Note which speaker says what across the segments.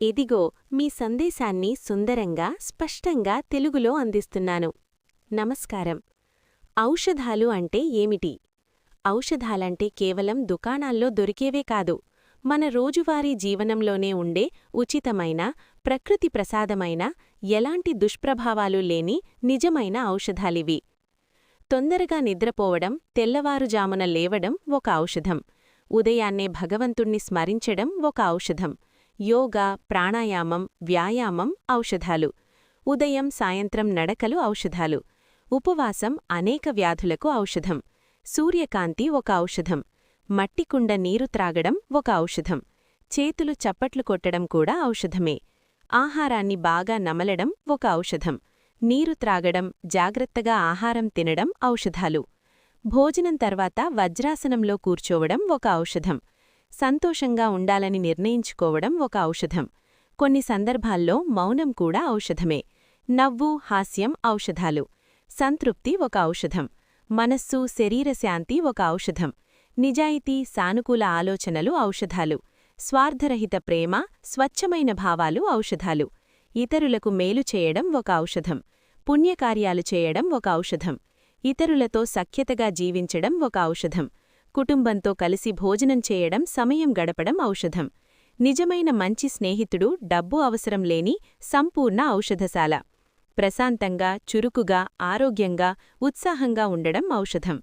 Speaker 1: ఇదిగో మీ సందేశాన్ని సుందరంగా స్పష్టంగా తెలుగులో అందిస్తున్నాను. నమస్కారం. ఔషధాలు అంటే ఏమిటి? ఔషధాలంటే కేవలం దుకాణాల్లో దొరికేవే కాదు, మన రోజువారీ జీవనంలోనే ఉండే ఉచితమైన, ప్రకృతి ప్రసాదమైన, ఎలాంటి దుష్ప్రభావాలు లేని నిజమైన ఔషధాలివి. తొందరగా నిద్రపోవడం, తెల్లవారుజామున లేవడం ఒక ఔషధం. ఉదయాన్నే భగవంతుణ్ణి స్మరించడం ఒక ఔషధం. యోగా, ప్రాణాయామం, వ్యాయామం ఔషధాలు. ఉదయం సాయంత్రం నడకలు ఔషధాలు. ఉపవాసం అనేక వ్యాధులకు ఔషధం. సూర్యకాంతి ఒక ఔషధం. మట్టికుండ నీరు త్రాగడం ఒక ఔషధం. చేతులు చప్పట్లు కొట్టడం కూడా ఔషధమే. ఆహారాన్ని బాగా నమలడం ఒక ఔషధం. నీరు త్రాగడం, జాగ్రత్తగా ఆహారం తినడం ఔషధాలు. భోజనం తర్వాత వజ్రాసనంలో కూర్చోవడం ఒక ఔషధం. సంతోషంగా ఉండాలని నిర్ణయించుకోవడం ఒక ఔషధం. కొన్ని సందర్భాల్లో మౌనం కూడా ఔషధమే. నవ్వు, హాస్యం ఔషధాలు. సంతృప్తి ఒక ఔషధం. మనస్సు, శరీరశాంతి ఒక ఔషధం. నిజాయితీ, సానుకూల ఆలోచనలు ఔషధాలు. స్వార్థరహిత ప్రేమ, స్వచ్ఛమైన భావాలు ఔషధాలు. ఇతరులకు మేలు చేయడం ఒక ఔషధం. పుణ్యకార్యాలు చేయడం ఒక ఔషధం. ఇతరులతో సఖ్యతగా జీవించడం ఒక ఔషధం. కుటుంబంతో కలిసి భోజనం చేయడం, సమయం గడపడం ఔషధం. నిజమైన మంచి స్నేహితుడు డబ్బు అవసరం లేని సంపూర్ణ ఔషధశాల. ప్రశాంతంగా, చురుకుగా, ఆరోగ్యంగా, ఉత్సాహంగా ఉండడం ఔషధం.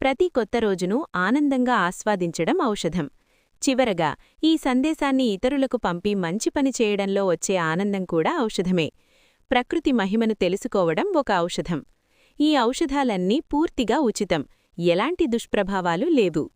Speaker 1: ప్రతి కొత్త రోజును ఆనందంగా ఆస్వాదించడం ఔషధం. చివరగా, ఈ సందేశాన్ని ఇతరులకు పంపి మంచి పని చేయడంలో వచ్చే ఆనందం కూడా ఔషధమే. ప్రకృతి మహిమను తెలుసుకోవడం ఒక ఔషధం. ఈ ఔషధాలన్నీ పూర్తిగా ఉచితం. ఎలాంటి దుష్ప్రభావాలు లేవు.